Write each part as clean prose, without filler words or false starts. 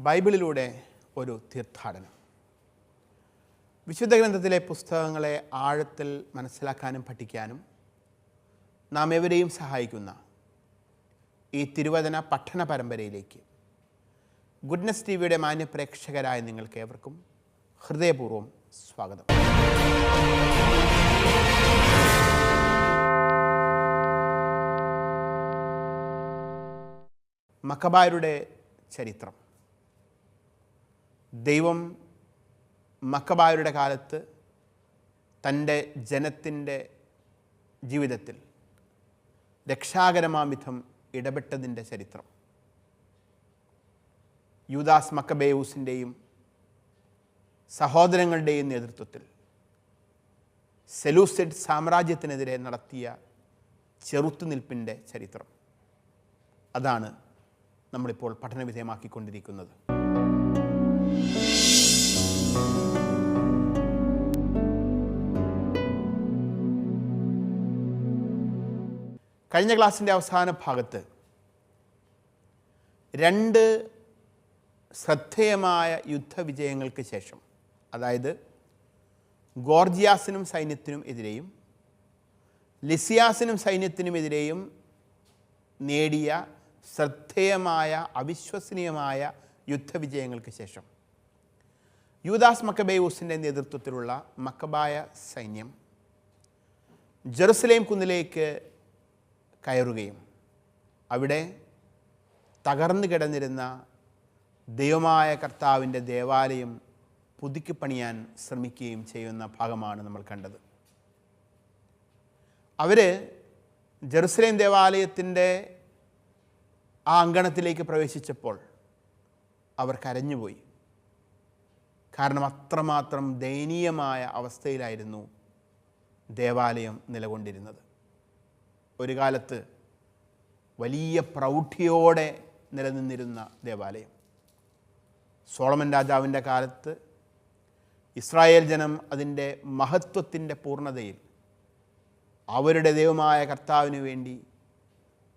ബൈബിളിലൂടെ ഒരു തീർത്ഥാടനം. വിശുദ്ധ ഗ്രന്ഥത്തിലെ പുസ്തകങ്ങളെ ആഴത്തിൽ മനസ്സിലാക്കാനും പഠിക്കാനും നാം എവരെയും സഹായിക്കുന്ന ഈ തിരുവചന പഠന പരമ്പരയിലേക്ക് ഗുഡ്നസ് ടിവിയുടെ മാന്യപ്രേക്ഷകരായ നിങ്ങൾക്ക് ഏവർക്കും ഹൃദയപൂർവ്വം സ്വാഗതം. മക്കബായരുടെ ചരിത്രം. ദൈവം മക്കബായരുടെ കാലത്ത് തൻ്റെ ജനത്തിൻ്റെ ജീവിതത്തിൽ രക്ഷാകരമാം വിധം ഇടപെട്ടതിൻ്റെ ചരിത്രം. യൂദാസ് മക്കബേയൂസിൻ്റെയും സഹോദരങ്ങളുടെയും നേതൃത്വത്തിൽ സെലൂസിഡ് സാമ്രാജ്യത്തിനെതിരെ നടത്തിയ ചെറുത്തുനിൽപ്പിൻ്റെ ചരിത്രം. അതാണ് നമ്മളിപ്പോൾ പഠനവിധേയമാക്കിക്കൊണ്ടിരിക്കുന്നത്. കഴിഞ്ഞ ക്ലാസ്സിൻ്റെ അവസാന ഭാഗത്ത് രണ്ട് ശ്രദ്ധേയമായ യുദ്ധവിജയങ്ങൾക്ക് ശേഷം, അതായത് ഗോർജിയാസിനും സൈന്യത്തിനും എതിരെയും ലിസിയാസിനും സൈന്യത്തിനുമെതിരെയും നേടിയ ശ്രദ്ധേയമായ അവിശ്വസനീയമായ യുദ്ധവിജയങ്ങൾക്ക് ശേഷം യൂദാസ് മക്കബേയൂസിൻ്റെ നേതൃത്വത്തിലുള്ള മക്കബായ സൈന്യം ജെറുസലേം കുന്നിലേക്ക് കയറുകയും അവിടെ തകർന്നു കിടന്നിരുന്ന ദൈവമായ കർത്താവിൻ്റെ ദേവാലയം പുതുക്കിപ്പണിയാൻ ശ്രമിക്കുകയും ചെയ്യുന്ന ഭാഗമാണ് നമ്മൾ കണ്ടത്. അവർ ജെറുസലേം ദേവാലയത്തിൻ്റെ ആ അങ്കണത്തിലേക്ക് പ്രവേശിച്ചപ്പോൾ അവർ കരഞ്ഞുപോയി. കാരണം അത്രമാത്രം ദയനീയമായ അവസ്ഥയിലായിരുന്നു ദേവാലയം നിലകൊണ്ടിരുന്നത്. ഒരു കാലത്ത് വലിയ പ്രൗഢിയോടെ നിലനിന്നിരുന്ന ദേവാലയം, സോളമൻ രാജാവിൻ്റെ കാലത്ത് ഇസ്രായേൽ ജനം അതിൻ്റെ മഹത്വത്തിൻ്റെ പൂർണ്ണതയിൽ അവരുടെ ദൈവമായ കർത്താവിന് വേണ്ടി,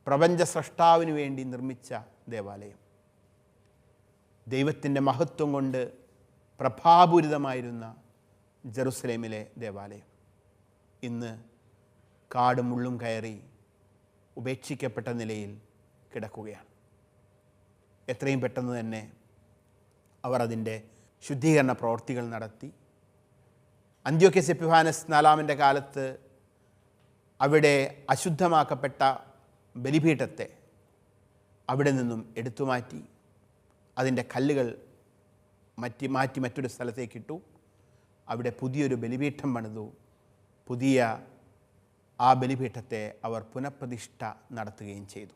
പ്രപഞ്ച സ്രഷ്ടാവിന് വേണ്ടി നിർമ്മിച്ച ദേവാലയം, ദൈവത്തിൻ്റെ മഹത്വം കൊണ്ട് പ്രഭാപൂരിതമായിരുന്ന ജെറുസലേമിലെ ദേവാലയം ഇന്ന് കാടും മുള്ളും കയറി ഉപേക്ഷിക്കപ്പെട്ട നിലയിൽ കിടക്കുകയാണ്. എത്രയും പെട്ടെന്ന് തന്നെ അവർ അതിൻ്റെ ശുദ്ധീകരണ പ്രവൃത്തികൾ നടത്തി. അന്ത്യോക്യസ് എപ്പിഫാനസ് നാലാമൻ്റെ കാലത്ത് അവിടെ അശുദ്ധമാക്കപ്പെട്ട ബലിപീഠത്തെ അവിടെ നിന്നും എടുത്തുമാറ്റി അതിൻ്റെ കല്ലുകൾ മാറ്റി മറ്റൊരു സ്ഥലത്തേക്കിട്ടു. അവിടെ പുതിയൊരു ബലിപീഠം പണിതു. പുതിയ ആ ബലിപീഠത്തെ അവർ പുനഃപ്രതിഷ്ഠ നടത്തുകയും ചെയ്തു.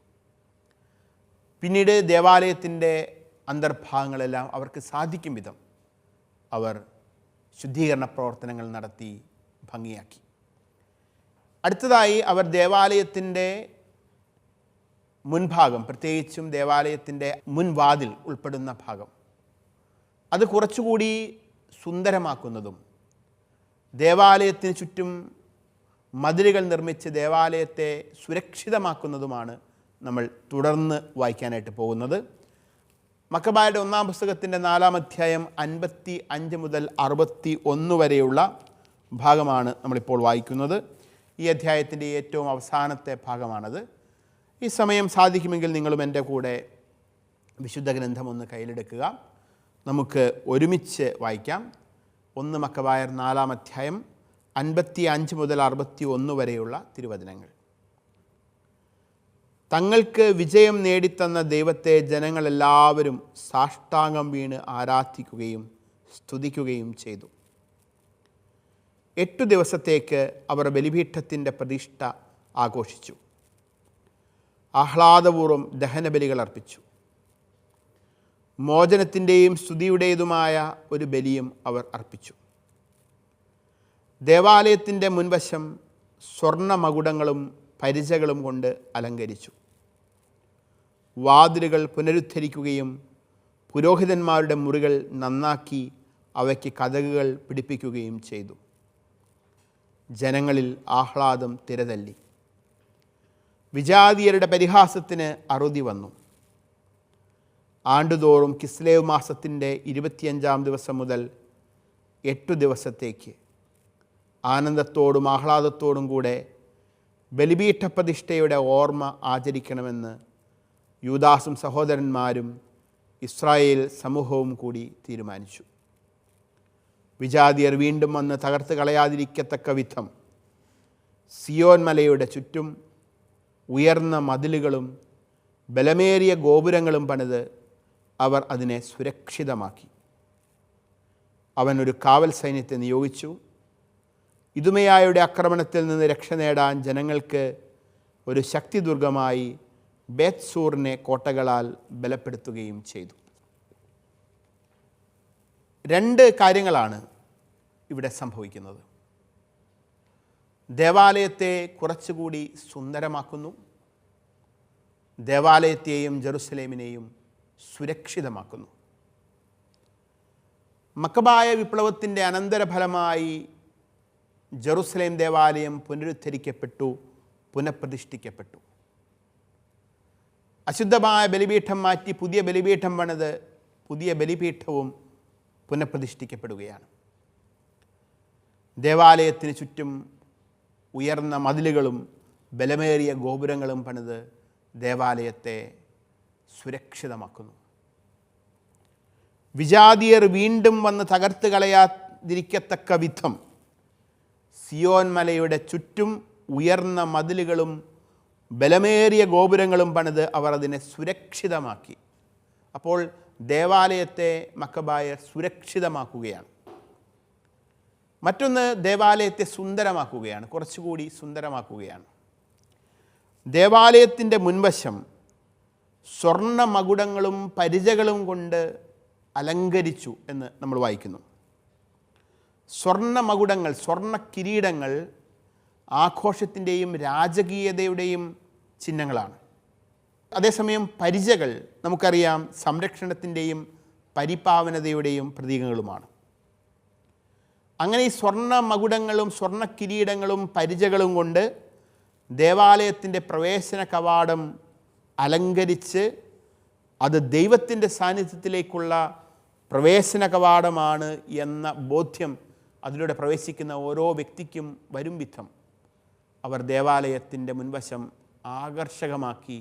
പിന്നീട് ദേവാലയത്തിൻ്റെ അന്തർഭാഗങ്ങളെല്ലാം അവർക്ക് സാധിക്കും വിധം അവർ ശുദ്ധീകരണ പ്രവർത്തനങ്ങൾ നടത്തി ഭംഗിയാക്കി. അടുത്തതായി അവർ ദേവാലയത്തിൻ്റെ മുൻഭാഗം, പ്രത്യേകിച്ചും ദേവാലയത്തിൻ്റെ മുൻവാതിൽ ഉൾപ്പെടുന്ന ഭാഗം, അത് കുറച്ചുകൂടി സുന്ദരമാക്കുന്നതും ദേവാലയത്തിന് ചുറ്റും മതിലുകൾ നിർമ്മിച്ച് ദേവാലയത്തെ സുരക്ഷിതമാക്കുന്നതുമാണ് നമ്മൾ തുടർന്ന് വായിക്കാനായിട്ട് പോകുന്നത്. മക്കബായരുടെ ഒന്നാം പുസ്തകത്തിൻ്റെ 4-ാം അധ്യായം 55 മുതൽ 61 വരെയുള്ള ഭാഗമാണ് നമ്മളിപ്പോൾ വായിക്കുന്നത്. ഈ അധ്യായത്തിൻ്റെ ഏറ്റവും അവസാനത്തെ ഭാഗമാണത്. ഈ സമയം സാധിക്കുമെങ്കിൽ നിങ്ങളും എൻ്റെ കൂടെ വിശുദ്ധ ഗ്രന്ഥം ഒന്ന് കയ്യിലെടുക്കുക. നമുക്ക് ഒരുമിച്ച് വായിക്കാം. 1 മക്കബായർ 4-ാം അധ്യായം 55 മുതൽ 61 വരെയുള്ള തിരുവചനങ്ങൾ. തങ്ങൾക്ക് വിജയം നേടിത്തന്ന ദൈവത്തെ ജനങ്ങളെല്ലാവരും സാഷ്ടാംഗം വീണ് ആരാധിക്കുകയും സ്തുതിക്കുകയും ചെയ്തു. 8 ദിവസത്തേക്ക് അവർ ബലിപീഠത്തിൻ്റെ പ്രതിഷ്ഠ ആഘോഷിച്ചു. ആഹ്ലാദപൂർവ്വം ദഹനബലികൾ അർപ്പിച്ചു. മോചനത്തിൻ്റെയും സ്തുതിയുടേതുമായ ഒരു ബലിയും അവർ അർപ്പിച്ചു. ദേവാലയത്തിൻ്റെ മുൻവശം സ്വർണ്ണമകുടങ്ങളും പരിചകളും കൊണ്ട് അലങ്കരിച്ചു. വാതിലുകൾ പുനരുദ്ധരിക്കുകയും പുരോഹിതന്മാരുടെ മുറികൾ നന്നാക്കി അവയ്ക്ക് കതകുകൾ പിടിപ്പിക്കുകയും ചെയ്തു. ജനങ്ങളിൽ ആഹ്ലാദം തിരതല്ലി. വിജാതീയരുടെ പരിഹാസത്തിന് അറുതി വന്നു. ആണ്ടുതോറും കിസ്ലേവ് മാസത്തിൻ്റെ 25-ാം ദിവസം മുതൽ 8 ദിവസത്തേക്ക് ആനന്ദത്തോടും ആഹ്ലാദത്തോടും കൂടെ ബലിപീഠപ്രതിഷ്ഠയുടെ ഓർമ്മ ആചരിക്കണമെന്ന് യൂദാസും സഹോദരന്മാരും ഇസ്രായേൽ സമൂഹവും കൂടി തീരുമാനിച്ചു. വിജാതിയർ വീണ്ടും വന്ന് തകർത്ത് കളയാതിരിക്കത്തക്ക വിധം സിയോൻ മലയുടെ ചുറ്റും ഉയർന്ന മതിലുകളും ബലമേറിയ ഗോപുരങ്ങളും പണിത് അവർ അതിനെ സുരക്ഷിതമാക്കി. അവൻ ഒരു കാവൽ സൈന്യത്തെ നിയോഗിച്ചു. ഇദുമയായുടെ ആക്രമണത്തിൽ നിന്ന് രക്ഷ നേടാൻ ജനങ്ങൾക്ക് ഒരു ശക്തിദുർഗമായി ബേത്സൂറിനെ കോട്ടകളാൽ ബലപ്പെടുത്തുകയും ചെയ്തു. 2 കാര്യങ്ങളാണ് ഇവിടെ സംഭവിക്കുന്നത്. ദേവാലയത്തെ കുറച്ചുകൂടി സുന്ദരമാക്കുന്നു, ദേവാലയത്തെയും ജെറുസലേമിനെയും സുരക്ഷിതമാക്കുന്നു. മക്കബായ വിപ്ലവത്തിൻ്റെ അനന്തരഫലമായി ജെറുസലേം ദേവാലയം പുനരുദ്ധരിക്കപ്പെട്ടു, പുനഃപ്രതിഷ്ഠിക്കപ്പെട്ടു. അശുദ്ധമായ ബലിപീഠം മാറ്റി പുതിയ ബലിപീഠം പണിത് പുതിയ ബലിപീഠവും പുനഃപ്രതിഷ്ഠിക്കപ്പെടുകയാണ്. ദേവാലയത്തിന് ചുറ്റും ഉയർന്ന മതിലുകളും ബലമേറിയ ഗോപുരങ്ങളും പണിത് ദേവാലയത്തെ സുരക്ഷിതമാക്കുന്നു. വിജാതിയർ വീണ്ടും വന്ന് തകർത്ത് കളയാതിരിക്കത്തക്ക വിധം സിയോൻ മലയുടെ ചുറ്റും ഉയർന്ന മതിലുകളും ബലമേറിയ ഗോപുരങ്ങളും പണിത് അവർ അതിനെ സുരക്ഷിതമാക്കി. അപ്പോൾ ദേവാലയത്തെ മക്കബായർ സുരക്ഷിതമാക്കുകയാണ്. മറ്റൊന്ന്, ദേവാലയത്തെ സുന്ദരമാക്കുകയാണ്, കുറച്ചുകൂടി സുന്ദരമാക്കുകയാണ്. ദേവാലയത്തിൻ്റെ മുൻവശം സ്വർണ്ണ മകുടങ്ങളും പരിചകളും കൊണ്ട് അലങ്കരിച്ചു എന്ന് നമ്മൾ വായിക്കുന്നു. സ്വർണ്ണ മകുടങ്ങൾ, സ്വർണ്ണ കിരീടങ്ങൾ ആഘോഷത്തിൻ്റെയും രാജകീയതയുടെയും ചിഹ്നങ്ങളാണ്. അതേസമയം പരിചകൾ നമുക്കറിയാം സംരക്ഷണത്തിൻ്റെയും പരിപാവനതയുടെയും പ്രതീകങ്ങളുമാണ്. അങ്ങനെ ഈ സ്വർണ്ണ മകുടങ്ങളും സ്വർണ്ണ കിരീടങ്ങളും പരിചകളും കൊണ്ട് ദേവാലയത്തിൻ്റെ പ്രവേശന കവാടം അലങ്കരിച്ച് അത് ദൈവത്തിൻ്റെ സാന്നിധ്യത്തിലേക്കുള്ള പ്രവേശന കവാടമാണ് എന്ന ബോധ്യം അതിലൂടെ പ്രവേശിക്കുന്ന ഓരോ വ്യക്തിക്കും വരും വിധം അവർ ദേവാലയത്തിൻ്റെ മുൻവശം ആകർഷകമാക്കി,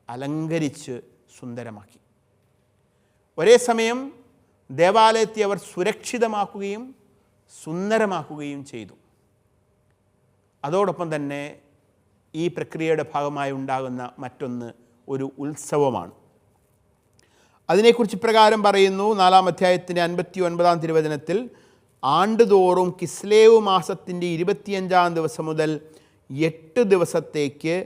അലങ്കരിച്ച് സുന്ദരമാക്കി. ഒരേ സമയം ദേവാലയത്തെ അവർ സുരക്ഷിതമാക്കുകയും സുന്ദരമാക്കുകയും ചെയ്തു. അതോടൊപ്പം തന്നെ ഈ പ്രക്രിയയുടെ ഭാഗമായി ഉണ്ടാകുന്ന മറ്റൊന്ന് ഒരു ഉത്സവമാണ്. അതിനെക്കുറിച്ച് ഇപ്രകാരം പറയുന്നു. 4-ാം അധ്യായത്തിൻ്റെ 59-ാം തിരുവചനത്തിൽ, ആണ്ടുതോറും കിസ്ലേവ് മാസത്തിൻ്റെ 25-ാം ദിവസം മുതൽ 8 ദിവസത്തേക്ക്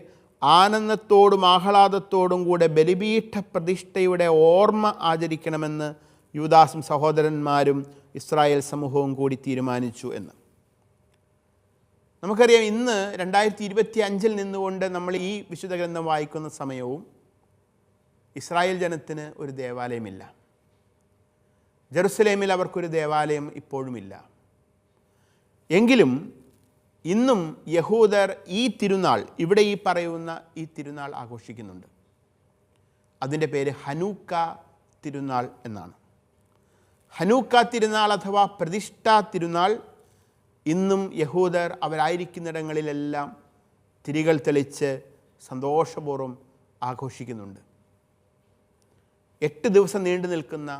ആനന്ദത്തോടും ആഹ്ലാദത്തോടും കൂടെ ബലിപീഠ പ്രതിഷ്ഠയുടെ ഓർമ്മ ആചരിക്കണമെന്ന് യൂദാസും സഹോദരന്മാരും ഇസ്രായേൽ സമൂഹവും കൂടി തീരുമാനിച്ചു എന്ന്. നമുക്കറിയാം, ഇന്ന് 2025 നിന്നുകൊണ്ട് നമ്മൾ ഈ വിശുദ്ധ ഗ്രന്ഥം വായിക്കുന്ന സമയവും ഇസ്രായേൽ ജനത്തിന് ഒരു ദേവാലയമില്ല. ജെറുസലേമിൽ അവർക്കൊരു ദേവാലയം ഇപ്പോഴുമില്ല. എങ്കിലും ഇന്നും യഹൂദർ ഈ തിരുനാൾ, ഇവിടെ ഈ പറയുന്ന ഈ തിരുനാൾ ആഘോഷിക്കുന്നുണ്ട്. അതിൻ്റെ പേര് ഹനൂക്ക തിരുനാൾ എന്നാണ്. ഹനൂക്ക തിരുനാൾ അഥവാ പ്രതിഷ്ഠാ തിരുനാൾ ഇന്നും യഹൂദർ അവരായിരിക്കുന്നിടങ്ങളിലെല്ലാം തിരികൾ തെളിച്ച് സന്തോഷപൂർവ്വം ആഘോഷിക്കുന്നുണ്ട്. 8 ദിവസം നീണ്ടു നിൽക്കുന്ന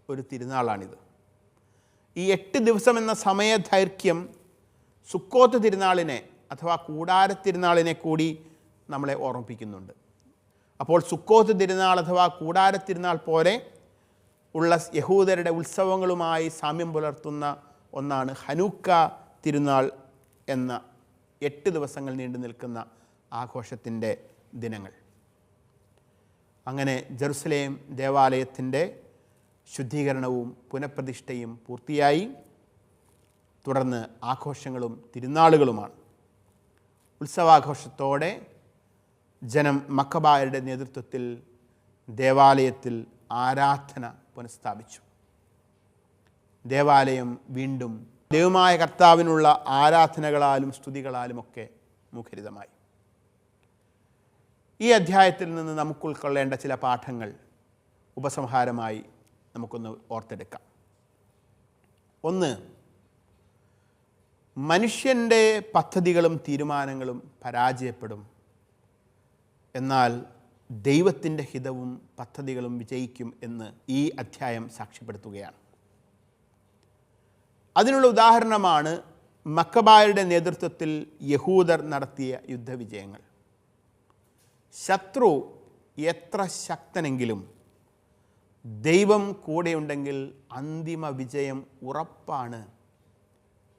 ഒരു തിരുനാളാണിത്. ഈ 8 ദിവസം എന്ന സമയദൈർഘ്യം സുക്കോത്ത് തിരുനാളിനെ അഥവാ കൂടാരത്തിരുനാളിനെ കൂടി നമ്മളെ ഓർമ്മിപ്പിക്കുന്നുണ്ട്. അപ്പോൾ സുക്കോത്ത് തിരുനാൾ അഥവാ കൂടാരത്തിരുനാൾ പോലെ ഉള്ള യഹൂദരുടെ ഉത്സവങ്ങളുമായി സാമ്യം പുലർത്തുന്ന ഒന്നാണ് ഹനൂക്ക തിരുനാൾ എന്ന 8 ദിവസങ്ങൾ നീണ്ടു നിൽക്കുന്ന ആഘോഷത്തിൻ്റെ ദിനങ്ങൾ. അങ്ങനെ ജെറുസലേം ദേവാലയത്തിൻ്റെ ശുദ്ധീകരണവും പുനഃപ്രതിഷ്ഠയും പൂർത്തിയായി. തുടർന്ന് ആഘോഷങ്ങളും തിരുനാളുകളുമാണ്. ഉത്സവാഘോഷത്തോടെ ജനം മക്കബായരുടെ നേതൃത്വത്തിൽ ദേവാലയത്തിൽ ആരാധന പുനഃസ്ഥാപിച്ചു. ദേവാലയം വീണ്ടും ദൈവമായ കർത്താവിനുള്ള ആരാധനകളാലും സ്തുതികളാലുമൊക്കെ മുഖരിതമായി. ഈ അധ്യായത്തിൽ നിന്ന് നമുക്ക് ഉൾക്കൊള്ളേണ്ട ചില പാഠങ്ങൾ ഉപസംഹാരമായി നമുക്കൊന്ന് ഓർത്തെടുക്കാം. ഒന്ന്, മനുഷ്യൻ്റെ പദ്ധതികളും തീരുമാനങ്ങളും പരാജയപ്പെടും, എന്നാൽ ദൈവത്തിൻ്റെ ഹിതവും പദ്ധതികളും വിജയിക്കും എന്ന് ഈ അധ്യായം സാക്ഷ്യപ്പെടുത്തുകയാണ്. അതിനുള്ള ഉദാഹരണമാണ് മക്കബായരുടെ നേതൃത്വത്തിൽ യഹൂദർ നടത്തിയ യുദ്ധവിജയങ്ങൾ. ശത്രു എത്ര ശക്തനെങ്കിലും ദൈവം കൂടെയുണ്ടെങ്കിൽ അന്തിമ വിജയം ഉറപ്പാണ്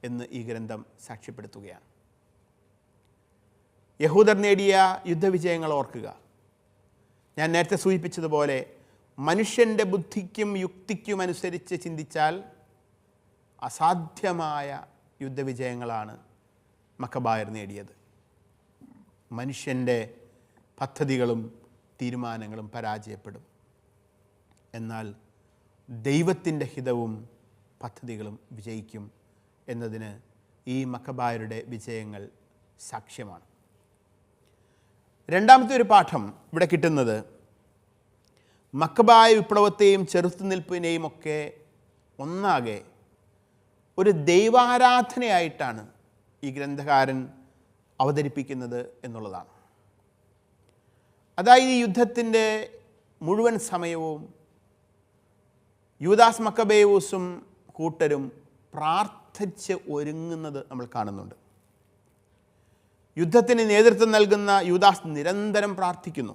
എന്ന് ഈ ഗ്രന്ഥം സാക്ഷ്യപ്പെടുത്തുകയാണ്. യഹൂദർ നേടിയ യുദ്ധവിജയങ്ങൾ ഓർക്കുക. ഞാൻ നേരത്തെ സൂചിപ്പിച്ചതുപോലെ മനുഷ്യൻ്റെ ബുദ്ധിക്കും യുക്തിക്കും അനുസരിച്ച് ചിന്തിച്ചാൽ അസാധ്യമായ യുദ്ധവിജയങ്ങളാണ് മക്കബായർ നേടിയത്. മനുഷ്യൻ്റെ പദ്ധതികളും തീരുമാനങ്ങളും പരാജയപ്പെടും, എന്നാൽ ദൈവത്തിൻ്റെ ഹിതവും പദ്ധതികളും വിജയിക്കും എന്നതിന് ഈ മക്കബായരുടെ വിജയങ്ങൾ സാക്ഷ്യമാണ്. രണ്ടാമത്തെ ഒരു പാഠം ഇവിടെ കിട്ടുന്നത് മക്കബായ വിപ്ലവത്തെയും ചെറുത്തുനിൽപ്പിനെയും ഒക്കെ ഒന്നാകെ ഒരു ദൈവാരാധനയായിട്ടാണ് ഈ ഗ്രന്ഥകാരൻ അവതരിപ്പിക്കുന്നത് എന്നുള്ളതാണ്. അതായത് ഈ യുദ്ധത്തിൻ്റെ മുഴുവൻ സമയവും യൂദാസ് മക്കബേയൂസും കൂട്ടരും പ്രാർത്ഥിച്ച് ഒരുങ്ങുന്നത് നമ്മൾ കാണുന്നുണ്ട്. യുദ്ധത്തിന് നേതൃത്വം നൽകുന്ന യൂദാസ് നിരന്തരം പ്രാർത്ഥിക്കുന്നു.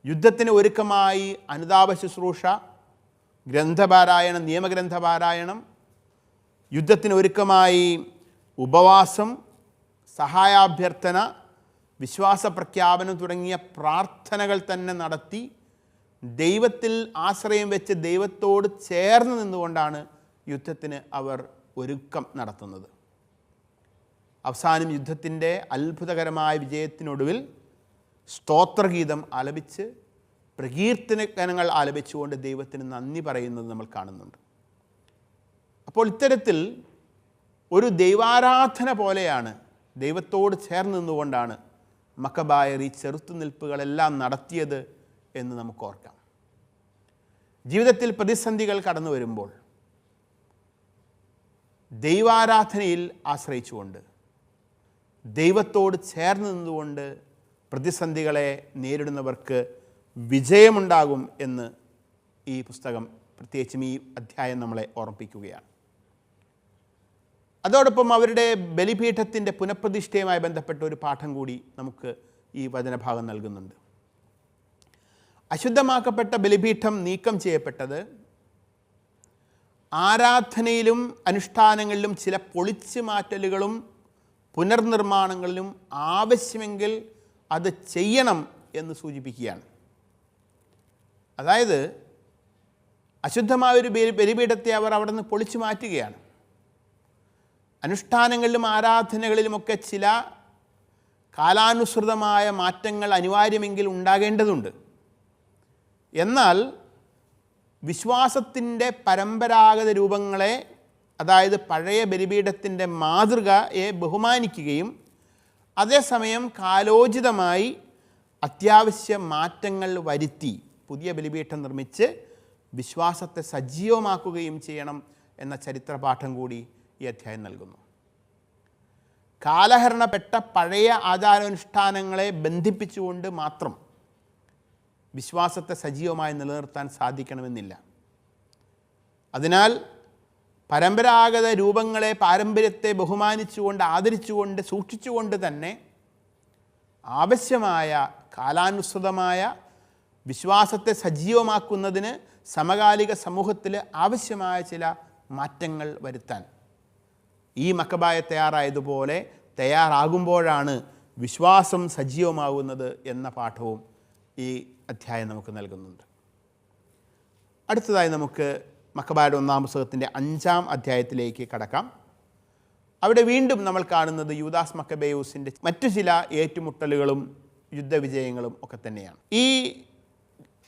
യുദ്ധത്തിന് ഒരുക്കമായി അനുതാപ ശുശ്രൂഷ, ഗ്രന്ഥപാരായണം, നിയമഗ്രന്ഥപാരായണം, യുദ്ധത്തിന് ഒരുക്കമായി ഉപവാസം, സഹായാഭ്യർത്ഥന, വിശ്വാസ പ്രഖ്യാപനം തുടങ്ങിയ പ്രാർത്ഥനകൾ തന്നെ നടത്തി ദൈവത്തിൽ ആശ്രയം വെച്ച് ദൈവത്തോട് ചേർന്ന് നിന്നുകൊണ്ടാണ് യുദ്ധത്തിന് അവർ ഒരുക്കം നടത്തുന്നത്. അവസാനം യുദ്ധത്തിൻ്റെ അത്ഭുതകരമായ വിജയത്തിനൊടുവിൽ സ്തോത്രഗീതം ആലപിച്ച്, പ്രകീർത്തനഗാനങ്ങൾ ആലപിച്ചുകൊണ്ട് ദൈവത്തിന് നന്ദി പറയുന്നത് നമ്മൾ കാണുന്നുണ്ട്. അപ്പോൾ ഇത്തരത്തിൽ ഒരു ദൈവാരാധന പോലെയാണ്, ദൈവത്തോട് ചേർന്ന് നിന്നുകൊണ്ടാണ് മക്കബായർ ഈ ചെറുത്തുനിൽപ്പുകളെല്ലാം നടത്തിയത് എന്ന് നമുക്ക് ഓർക്കാം. ജീവിതത്തിൽ പ്രതിസന്ധികൾ കടന്നു വരുമ്പോൾ ദൈവാരാധനയിൽ ആശ്രയിച്ചുകൊണ്ട്, ദൈവത്തോട് ചേർന്ന് നിന്നുകൊണ്ട് പ്രതിസന്ധികളെ നേരിടുന്നവർക്ക് വിജയമുണ്ടാകും എന്ന് ഈ പുസ്തകം, പ്രത്യേകിച്ചും ഈ അധ്യായം നമ്മളെ ഓർമ്മിപ്പിക്കുകയാണ്. അതോടൊപ്പം അവരുടെ ബലിപീഠത്തിൻ്റെ പുനഃപ്രതിഷ്ഠയുമായി ബന്ധപ്പെട്ട ഒരു പാഠം കൂടി നമുക്ക് ഈ വചനഭാഗം നൽകുന്നുണ്ട്. അശുദ്ധമാക്കപ്പെട്ട ബലിപീഠം നീക്കം ചെയ്യപ്പെട്ടത് ആരാധനയിലും അനുഷ്ഠാനങ്ങളിലും ചില പൊളിച്ചു മാറ്റലുകളും പുനർനിർമ്മാണങ്ങളിലും ആവശ്യമെങ്കിൽ അത് ചെയ്യണം എന്ന് സൂചിപ്പിക്കുകയാണ്. അതായത് അശുദ്ധമായൊരു ബലിപീഠത്തെ അവർ അവിടെ നിന്ന് പൊളിച്ചു മാറ്റുകയാണ്. അനുഷ്ഠാനങ്ങളിലും ആരാധനകളിലുമൊക്കെ ചില കാലാനുസൃതമായ മാറ്റങ്ങൾ അനിവാര്യമെങ്കിൽ ഉണ്ടാകേണ്ടതുണ്ട്. എന്നാൽ വിശ്വാസത്തിൻ്റെ പരമ്പരാഗത രൂപങ്ങളെ, അതായത് പഴയ ബലിപീഠത്തിൻ്റെ മാതൃകയെ ബഹുമാനിക്കുകയും അതേസമയം കാലോചിതമായി അത്യാവശ്യ മാറ്റങ്ങൾ വരുത്തി പുതിയ ബലിപീഠം നിർമ്മിച്ച് വിശ്വാസത്തെ സജീവമാക്കുകയും ചെയ്യണം എന്ന ചരിത്രപാഠം കൂടി ഈ അധ്യായം നൽകുന്നു. കാലഹരണപ്പെട്ട പഴയ ആചാരാനുഷ്ഠാനങ്ങളെ ബന്ധിപ്പിച്ചുകൊണ്ട് മാത്രം വിശ്വാസത്തെ സജീവമായി നിലനിർത്താൻ സാധിക്കണമെന്നില്ല. അതിനാൽ പരമ്പരാഗത രൂപങ്ങളെ, പാരമ്പര്യത്തെ ബഹുമാനിച്ചുകൊണ്ട്, ആദരിച്ചുകൊണ്ട്, സൂക്ഷിച്ചുകൊണ്ട് തന്നെ ആവശ്യമായ കാലാനുസൃതമായ വിശ്വാസത്തെ സജീവമാക്കുന്നതിന് സമകാലിക സമൂഹത്തിൽ ആവശ്യമായ ചില മാറ്റങ്ങൾ വരുത്താൻ ഈ മക്കബായ തയ്യാറായതുപോലെ തയ്യാറാകുമ്പോഴാണ് വിശ്വാസം സജീവമാകുന്നത് എന്ന പാഠവും ഈ അധ്യായം നമുക്ക് നൽകുന്നുണ്ട്. അടുത്തതായി നമുക്ക് മക്കബായരുടെ ഒന്നാം പുസ്തകത്തിൻ്റെ 5-ാം അധ്യായത്തിലേക്ക് കടക്കാം. അവിടെ വീണ്ടും നമ്മൾ കാണുന്നത് യൂദാസ് മക്കബേയൂസിൻ്റെ മറ്റു ചില ഏറ്റുമുട്ടലുകളും യുദ്ധവിജയങ്ങളും ഒക്കെ തന്നെയാണ്. ഈ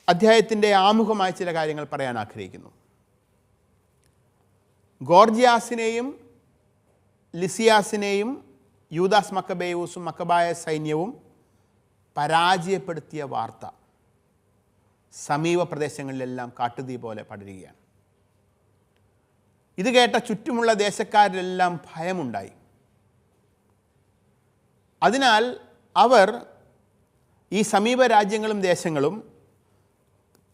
അധ്യായത്തിൻ്റെ ആമുഖമായ ചില കാര്യങ്ങൾ പറയാൻ ആഗ്രഹിക്കുന്നു. ഗോർജിയാസിനെയും ലിസിയാസിനെയും യൂദാസ് മക്കബേയൂസും മക്കബായ സൈന്യവും പരാജയപ്പെടുത്തിയ വാർത്ത സമീപ പ്രദേശങ്ങളിലെല്ലാം കാട്ടുതീ പോലെ പടരുകയാണ്. ഇത് കേട്ട ചുറ്റുമുള്ള ദേശക്കാരിലെല്ലാം ഭയമുണ്ടായി. അതിനാൽ അവർ ഈ സമീപ രാജ്യങ്ങളും ദേശങ്ങളും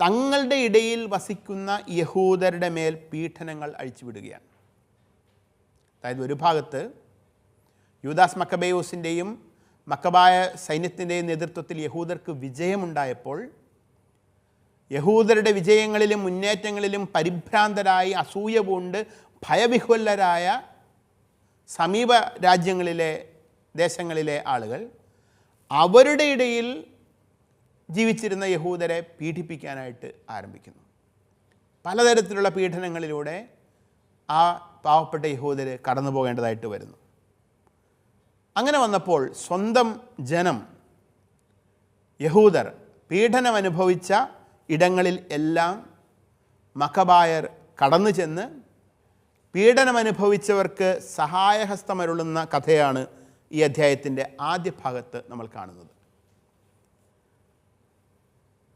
തങ്ങളുടെ ഇടയിൽ വസിക്കുന്ന യഹൂദരുടെ മേൽ പീഡനങ്ങൾ അഴിച്ചുവിടുകയാണ്. അതായത് ഒരു ഭാഗത്ത് യൂദാസ് മക്കബേയൂസിൻ്റെയും മക്കബായ സൈന്യത്തിൻ്റെയും നേതൃത്വത്തിൽ യഹൂദർക്ക് വിജയമുണ്ടായപ്പോൾ യഹൂദരുടെ വിജയങ്ങളിലും മുന്നേറ്റങ്ങളിലും പരിഭ്രാന്തരായി അസൂയ പൂണ്ട് ഭയവിഹ്വലരായ സമീപ രാജ്യങ്ങളിലെ ദേശങ്ങളിലെ ആളുകൾ അവരുടെ ഇടയിൽ ജീവിച്ചിരുന്ന യഹൂദരെ പീഡിപ്പിക്കാനായിട്ട് ആരംഭിക്കുന്നു. പലതരത്തിലുള്ള പീഡനങ്ങളിലൂടെ ആ പാവപ്പെട്ട യഹൂദർ കടന്നു പോകേണ്ടതായിട്ട് വരുന്നു. അങ്ങനെ വന്നപ്പോൾ സ്വന്തം ജനം യഹൂദർ പീഡനമനുഭവിച്ച ഇടങ്ങളിൽ എല്ലാം മക്കബായർ കടന്നു ചെന്ന് പീഡനമനുഭവിച്ചവർക്ക് സഹായഹസ്തമരുളുന്ന കഥയാണ് ഈ അധ്യായത്തിൻ്റെ ആദ്യ ഭാഗത്ത് നമ്മൾ കാണുന്നത്.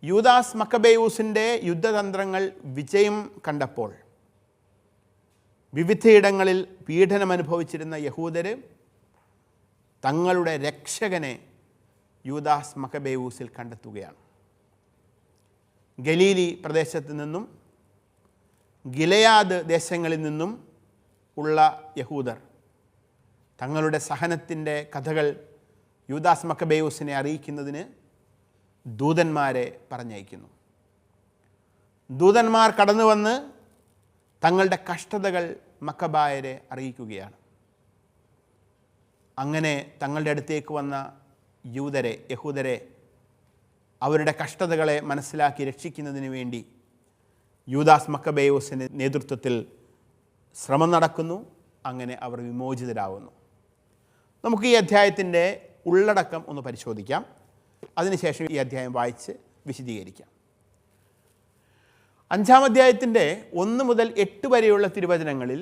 യൂദാസ് മക്കബേയൂസിൻ്റെ യുദ്ധതന്ത്രങ്ങൾ വിജയം കണ്ടപ്പോൾ വിവിധയിടങ്ങളിൽ പീഡനമനുഭവിച്ചിരുന്ന യഹൂദർ തങ്ങളുടെ രക്ഷകനെ യൂദാസ് മക്കബേയൂസിൽ കണ്ടെത്തുകയാണ്. ഗലീലി പ്രദേശത്ത് നിന്നും ഗിലെയാദ് ദേശങ്ങളിൽ നിന്നും ഉള്ള യഹൂദർ തങ്ങളുടെ സഹനത്തിൻ്റെ കഥകൾ യൂദാസ് മക്കബേയൂസിനെ അറിയിക്കുന്നതിന് ദൂതന്മാരെ പറഞ്ഞയക്കുന്നു. ദൂതന്മാർ കടന്നു വന്ന് തങ്ങളുടെ കഷ്ടതകൾ മക്കബായരെ അറിയിക്കുകയാണ്. അങ്ങനെ തങ്ങളുടെ അടുത്തേക്ക് വന്ന യഹൂദരെ അവരുടെ കഷ്ടതകളെ മനസ്സിലാക്കി രക്ഷിക്കുന്നതിന് വേണ്ടി യൂദാസ് മക്കബേയൂസിൻ്റെ നേതൃത്വത്തിൽ ശ്രമം നടക്കുന്നു. അങ്ങനെ അവർ വിമോചിതരാകുന്നു. നമുക്ക് ഈ അധ്യായത്തിൻ്റെ ഉള്ളടക്കം ഒന്ന് പരിശോധിക്കാം. അതിനുശേഷം ഈ അധ്യായം വായിച്ച് വിശദീകരിക്കാം. 5-ാം അധ്യായത്തിൻ്റെ 1 മുതൽ 8 വരെയുള്ള തിരുവചനങ്ങളിൽ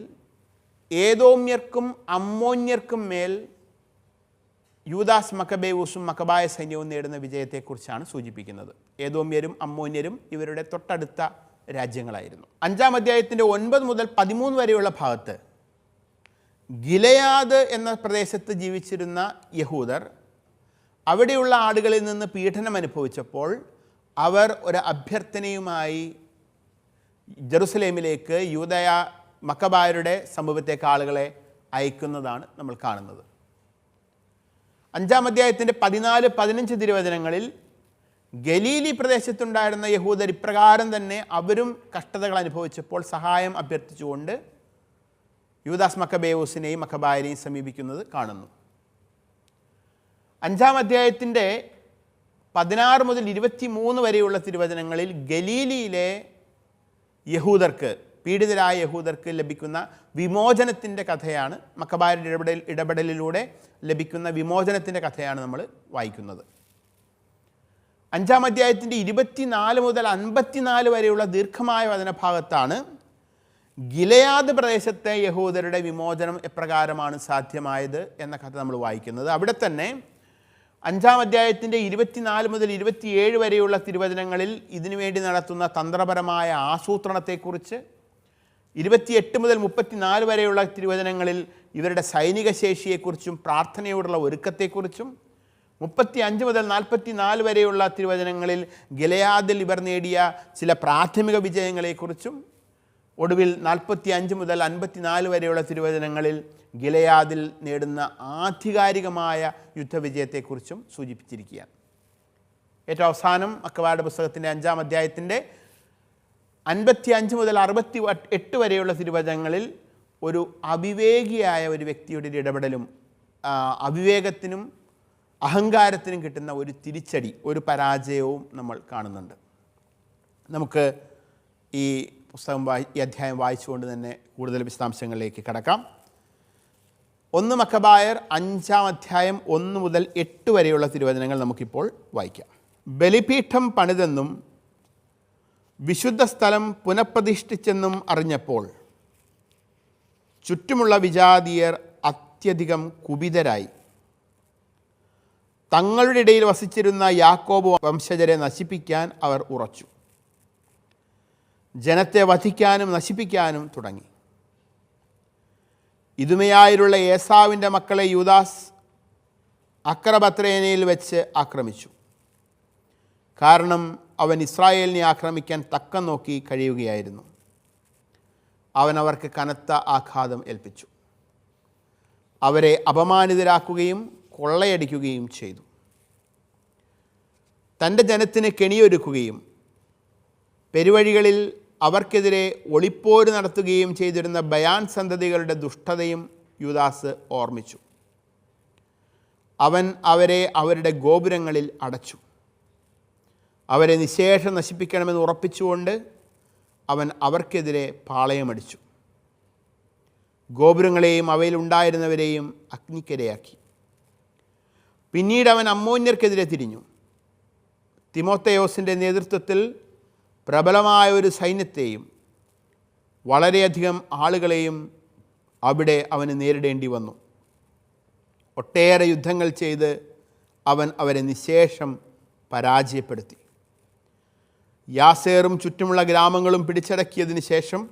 ഏദോമ്യർക്കും അമ്മോന്യർക്കും മേൽ യൂദാസ് മക്കബേയൂസും മക്കബായ സൈന്യവും നേടുന്ന വിജയത്തെക്കുറിച്ചാണ് സൂചിപ്പിക്കുന്നത്. ഏദോമ്യരും അമ്മോന്യരും ഇവരുടെ തൊട്ടടുത്ത രാജ്യങ്ങളായിരുന്നു. 5-ാം അധ്യായത്തിൻ്റെ 9 മുതൽ 13 വരെയുള്ള ഭാഗത്ത് ഗിലെയാദ് എന്ന പ്രദേശത്ത് ജീവിച്ചിരുന്ന യഹൂദർ അവിടെയുള്ള ആളുകളിൽ നിന്ന് പീഡനം അനുഭവിച്ചപ്പോൾ അവർ ഒരു അഭ്യർത്ഥനയുമായി ജെറുസലേമിലേക്ക് യൂദയ മക്കബായരുടെ സമൂഹത്തേക്ക് ആളുകളെ അയക്കുന്നതാണ് നമ്മൾ കാണുന്നത്. 5-ാം അധ്യായത്തിൻ്റെ 14-15 തിരുവചനങ്ങളിൽ ഗലീലി പ്രദേശത്തുണ്ടായിരുന്ന യഹൂദർ ഇപ്രകാരം തന്നെ അവരും കഷ്ടതകൾ അനുഭവിച്ചപ്പോൾ സഹായം അഭ്യർത്ഥിച്ചുകൊണ്ട് യൂദാസ് മക്കബേയൂസിനെയും മക്കബായരെയും സമീപിക്കുന്നത് കാണുന്നു. 5-ാം അധ്യായത്തിൻ്റെ 16 മുതൽ 23 വരെയുള്ള തിരുവചനങ്ങളിൽ ഗലീലിയിലെ യഹൂദർക്ക്, പീഡിതരായ യഹൂദർക്ക് ലഭിക്കുന്ന വിമോചനത്തിൻ്റെ കഥയാണ്, മക്കബായരുടെ ഇടപെടലിലൂടെ ലഭിക്കുന്ന വിമോചനത്തിൻ്റെ കഥയാണ് നമ്മൾ വായിക്കുന്നത്. 5-ാം അധ്യായത്തിൻ്റെ 24 മുതൽ 54 വരെയുള്ള ദീർഘമായ വചനഭാഗത്താണ് ഗിലെയാദ് പ്രദേശത്തെ യഹൂദരുടെ വിമോചനം എപ്രകാരമാണ് സാധ്യമായത് എന്ന കഥ നമ്മൾ വായിക്കുന്നത്. അവിടെ തന്നെ 5-ാം അധ്യായത്തിൻ്റെ 24 മുതൽ 27 വരെയുള്ള തിരുവചനങ്ങളിൽ ഇതിനുവേണ്ടി നടത്തുന്ന തന്ത്രപരമായ ആസൂത്രണത്തെക്കുറിച്ച്, 28 മുതൽ 34 വരെയുള്ള തിരുവചനങ്ങളിൽ ഇവരുടെ സൈനിക ശേഷിയെക്കുറിച്ചും പ്രാർത്ഥനയോടുള്ള ഒരുക്കത്തെക്കുറിച്ചും, 35 മുതൽ 44 വരെയുള്ള തിരുവചനങ്ങളിൽ ഗിലെയാദിൽ ഇവർ നേടിയ ചില പ്രാഥമിക വിജയങ്ങളെക്കുറിച്ചും, ഒടുവിൽ 45 മുതൽ 54 വരെയുള്ള തിരുവചനങ്ങളിൽ ഗിലെയാദിൽ നേടുന്ന ആധികാരികമായ യുദ്ധവിജയത്തെക്കുറിച്ചും സൂചിപ്പിച്ചിരിക്കുകയാണ്. ഏറ്റവും അവസാനം മക്കബായരുടെ പുസ്തകത്തിൻ്റെ 5-ാം അധ്യായത്തിൻ്റെ 55 മുതൽ 68 വരെയുള്ള തിരുവചനങ്ങളിൽ ഒരു അവിവേകിയായ ഒരു വ്യക്തിയുടെ ഇടപെടലും അവിവേകത്തിനും അഹങ്കാരത്തിനും കിട്ടുന്ന ഒരു തിരിച്ചടി, ഒരു പരാജയവും നമ്മൾ കാണുന്നുണ്ട്. നമുക്ക് ഈ പുസ്തകം ഈ അധ്യായം വായിച്ചുകൊണ്ട് തന്നെ കൂടുതൽ വിശദാംശങ്ങളിലേക്ക് കടക്കാം. 1 മക്കബായർ 5-ാം അധ്യായം 1 മുതൽ 8 വരെയുള്ള തിരുവചനങ്ങൾ നമുക്കിപ്പോൾ വായിക്കാം. ബലിപീഠം പണിതെന്നും വിശുദ്ധ സ്ഥലം പുനഃപ്രതിഷ്ഠിച്ചെന്നും അറിഞ്ഞപ്പോൾ ചുറ്റുമുള്ള വിജാതീയർ അത്യധികം കുപിതരായി. തങ്ങളുടെ ഇടയിൽ വസിച്ചിരുന്ന യാക്കോബ് വംശജരെ നശിപ്പിക്കാൻ അവർ ഉറച്ചു. ജനത്തെ വധിക്കാനും നശിപ്പിക്കാനും തുടങ്ങി. ഇദുമയായിലുള്ള ഏസാവിൻ്റെ മക്കളെ യൂദാസ് അക്രബത്രേനയിൽ വെച്ച് ആക്രമിച്ചു. കാരണം അവൻ ഇസ്രായേലിനെ ആക്രമിക്കാൻ തക്കം നോക്കി കഴിയുകയായിരുന്നു. അവൻ അവർക്ക് കനത്ത ആഘാതം ഏൽപ്പിച്ചു. അവരെ അപമാനിതരാക്കുകയും കൊള്ളയടിക്കുകയും ചെയ്തു. തൻ്റെ ജനത്തിന് കെണിയൊരുക്കുകയും പെരുവഴികളിൽ അവർക്കെതിരെ ഒളിപ്പോര് നടത്തുകയും ചെയ്തിരുന്ന ബയാൻ സന്തതികളുടെ ദുഷ്ടതയും യൂദാസ് ഓർമ്മിച്ചു. അവൻ അവരെ അവരുടെ ഗോപുരങ്ങളിൽ അടച്ചു. അവരെ നിശേഷം നശിപ്പിക്കണമെന്ന് ഉറപ്പിച്ചുകൊണ്ട് അവൻ അവർക്കെതിരെ പാളയമടിച്ചു. ഗോപുരങ്ങളെയും അവയിലുണ്ടായിരുന്നവരെയും അഗ്നിക്കിരയാക്കി. പിന്നീട് അവൻ അമ്മോന്യർക്കെതിരെ തിരിഞ്ഞു. തിമോത്തയോസിൻ്റെ നേതൃത്വത്തിൽ പ്രബലമായ ഒരു സൈന്യത്തെയും വളരെയധികം ആളുകളെയും അവിടെ അവന് നേരിടേണ്ടി വന്നു. ഒട്ടേറെ യുദ്ധങ്ങൾ ചെയ്ത് അവൻ അവരെ നിശേഷം പരാജയപ്പെടുത്തി. യാസേറും ചുറ്റുമുള്ള ഗ്രാമങ്ങളും പിടിച്ചടക്കിയതിന് ശേഷം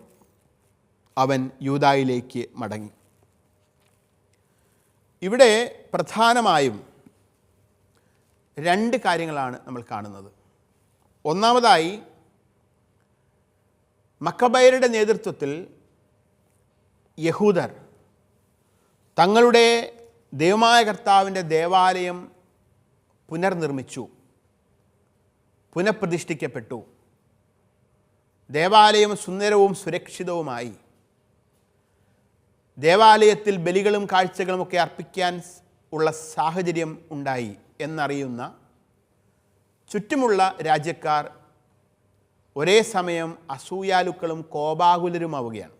അവൻ യൂദായിലേക്ക് മടങ്ങി. ഇവിടെ പ്രധാനമായും രണ്ട് കാര്യങ്ങളാണ് നമ്മൾ കാണുന്നത്. ഒന്നാമതായി, മക്കബയരുടെ നേതൃത്വത്തിൽ യഹൂദർ തങ്ങളുടെ ദൈവമായ കർത്താവിൻ്റെ ദേവാലയം പുനർനിർമ്മിച്ചു, പുനഃപ്രതിഷ്ഠിക്കപ്പെട്ടു. ദേവാലയം സുന്ദരവും സുരക്ഷിതവുമായി. ദേവാലയത്തിൽ ബലികളും കാഴ്ചകളുമൊക്കെ അർപ്പിക്കാൻ ഉള്ള സാഹചര്യം ഉണ്ടായി എന്നറിയുന്ന ചുറ്റുമുള്ള രാജ്യക്കാർ ഒരേ സമയം അസൂയാലുക്കളും കോപാകുലരുമാവുകയാണ്.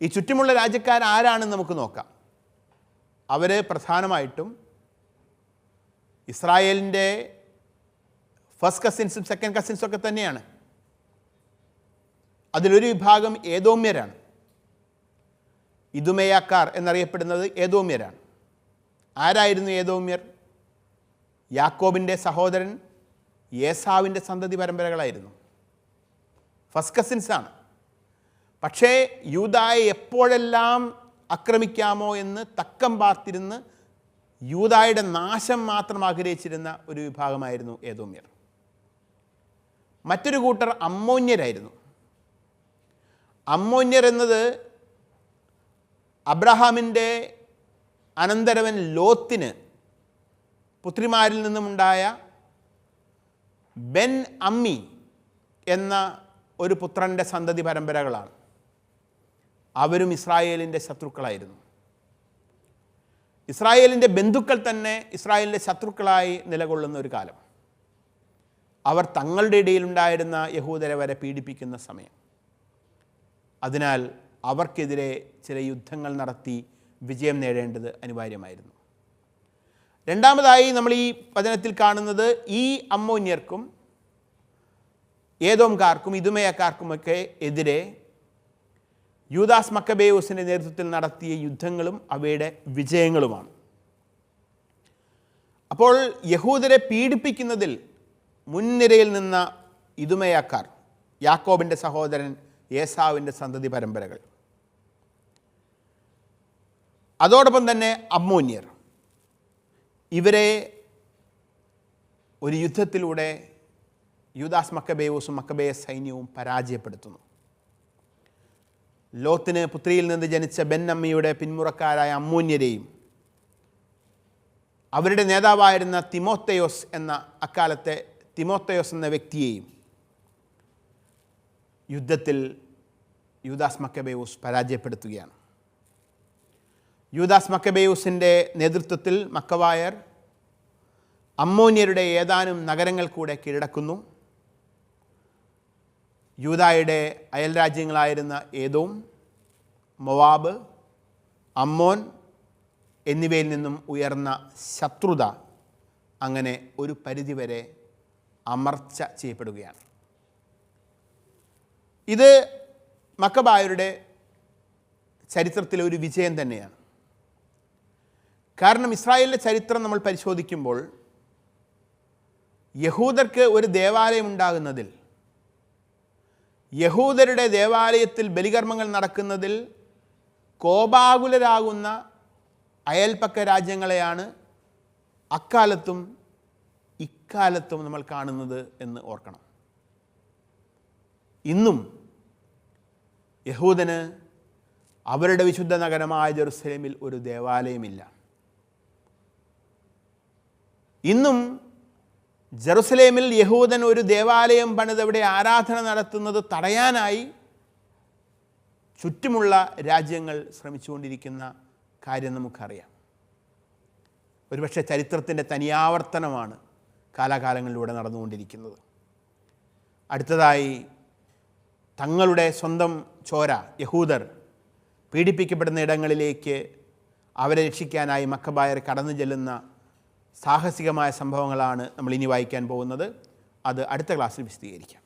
ഈ ചുറ്റുമുള്ള രാജ്യക്കാർ ആരാണെന്ന് നമുക്ക് നോക്കാം. അവർ പ്രധാനമായിട്ടും ഇസ്രായേലിൻ്റെ ഫസ്റ്റ് കസിൻസും സെക്കൻഡ് കസിൻസും ഒക്കെ തന്നെയാണ്. അതിലൊരു വിഭാഗം ഏദോമ്യരാണ്. ഇദുമേയാക്കാർ എന്നറിയപ്പെടുന്നത് ഏദോമ്യരാണ്. ആരായിരുന്നു ഏദോമ്യർ? യാക്കോബിൻ്റെ സഹോദരൻ ഏസാവിൻ്റെ സന്തതി പരമ്പരകളായിരുന്നു. ഫസ്റ്റ് കസിൻസാണ്. പക്ഷേ യൂദായെ എപ്പോഴെല്ലാം ആക്രമിക്കാമോ എന്ന് തക്കം പാർത്തിരുന്ന് യൂദായുടെ നാശം മാത്രം ആഗ്രഹിച്ചിരുന്ന ഒരു വിഭാഗമായിരുന്നു ഏദോമ്യർ. മറ്റൊരു കൂട്ടർ അമ്മോന്യരായിരുന്നു. അമ്മോന്യർ എന്നത് അബ്രഹാമിൻ്റെ അനന്തരവൻ ലോത്തിന് പുത്രിമാരിൽ നിന്നുമുണ്ടായ ബെൻ അമ്മി എന്ന ഒരു പുത്രൻ്റെ സന്തതി പരമ്പരകളാണ്. അവരും ഇസ്രായേലിൻ്റെ ശത്രുക്കളായിരുന്നു. ഇസ്രായേലിൻ്റെ ബന്ധുക്കൾ തന്നെ ഇസ്രായേലിൻ്റെ ശത്രുക്കളായി നിലകൊള്ളുന്ന ഒരു കാലം. അവർ തങ്ങളുടെ ഇടയിലുണ്ടായിരുന്ന യഹൂദരെ വരെ പീഡിപ്പിക്കുന്ന സമയം. അതിനാൽ അവർക്കെതിരെ ചില യുദ്ധങ്ങൾ നടത്തി വിജയം നേടേണ്ടത് അനിവാര്യമായിരുന്നു. രണ്ടാമതായി നമ്മൾ ഈ വചനത്തിൽ കാണുന്നത് ഈ അമ്മോന്യർക്കും ഏദോംകാർക്കും ഇദുമയക്കാർക്കുമൊക്കെ എതിരെ യൂദാസ് മക്കബേയൂസിൻ്റെ നേതൃത്വത്തിൽ നടത്തിയ യുദ്ധങ്ങളും അവയുടെ വിജയങ്ങളുമാണ്. അപ്പോൾ യഹൂദരെ പീഡിപ്പിക്കുന്നതിൽ മുൻനിരയിൽ നിന്ന ഇദുമയക്കാർ, യാക്കോബിൻ്റെ സഹോദരൻ ഏസാവിൻ്റെ സന്തതി പരമ്പരകൾ. അതോടൊപ്പം തന്നെ അമ്മോന്യർ. ഇവരെ ഒരു യുദ്ധത്തിലൂടെ യൂദാസ് മക്കബേയൂസും മക്കബേയ സൈന്യവും പരാജയപ്പെടുത്തുന്നു. ലോത്തിന് പുത്രിയിൽ നിന്ന് ജനിച്ച ബെൻ അമ്മിയുടെ പിന്മുറക്കാരായ അമ്മോന്യരെയും അവരുടെ നേതാവായിരുന്ന തിമോത്തയോസ് എന്ന അക്കാലത്തെ തിമോത്തയോസ് എന്ന വ്യക്തിയെയും യുദ്ധത്തിൽ യൂദാസ് മക്കബേയൂസ് പരാജയപ്പെടുത്തുകയാണ്. യൂദാസ് മക്കബേയൂസിൻ്റെ നേതൃത്വത്തിൽ മക്കവായർ അമ്മോന്യരുടെ ഏതാനും നഗരങ്ങൾ കൂടെ കീഴടക്കുന്നു. യൂദായുടെ അയൽരാജ്യങ്ങളായിരുന്ന ഏദോം, മൊവാബ്, അമ്മോൻ എന്നിവയിൽ നിന്നും ഉയർന്ന ശത്രുത അങ്ങനെ ഒരു പരിധിവരെ അമർച്ച ചെയ്യപ്പെടുകയാണ്. ഇത് മക്കബായരുടെ ചരിത്രത്തിലെ ഒരു വിജയം തന്നെയാണ്. കാരണം ഇസ്രായേലിൻ്റെ ചരിത്രം നമ്മൾ പരിശോധിക്കുമ്പോൾ യഹൂദർക്ക് ഒരു ദേവാലയം ഉണ്ടാകുന്നതിൽ യഹൂദരുടെ ദേവാലയത്തിൽ ബലികർമ്മങ്ങൾ നടക്കുന്നതിൽ കോപാകുലരാകുന്ന അയൽപ്പക്ക രാജ്യങ്ങളെയാണ് അക്കാലത്തും ഇക്കാലത്തും നമ്മൾ കാണുന്നത് എന്ന് ഓർക്കണം. ഇന്നും യഹൂദന് അവരുടെ വിശുദ്ധ നഗരമായ ജെറുസലേമിൽ ഒരു ദേവാലയമില്ല. ഇന്നും ജെറുസലേമിൽ യഹൂദൻ ഒരു ദേവാലയം പണിതവിടെ ആരാധന നടത്തുന്നത് തടയാനായി ചുറ്റുമുള്ള രാജ്യങ്ങൾ ശ്രമിച്ചുകൊണ്ടിരിക്കുന്ന കാര്യം നമുക്കറിയാം. ഒരുപക്ഷെ ചരിത്രത്തിൻ്റെ തനിയാവർത്തനമാണ് കാലാകാലങ്ങളിലൂടെ നടന്നുകൊണ്ടിരിക്കുന്നത്. അടുത്തതായി തങ്ങളുടെ സ്വന്തം ചോര യഹൂദർ പീഡിപ്പിക്കപ്പെടുന്ന ഇടങ്ങളിലേക്ക് അവരെ രക്ഷിക്കാനായി മക്കബായർ കടന്നു ചെല്ലുന്ന സാഹസികമായ സംഭവങ്ങളാണ് നമ്മൾ ഇനി വായിക്കാൻ പോകുന്നത്. അത് അടുത്ത ക്ലാസ്സിൽ വിശദീകരിക്കാം.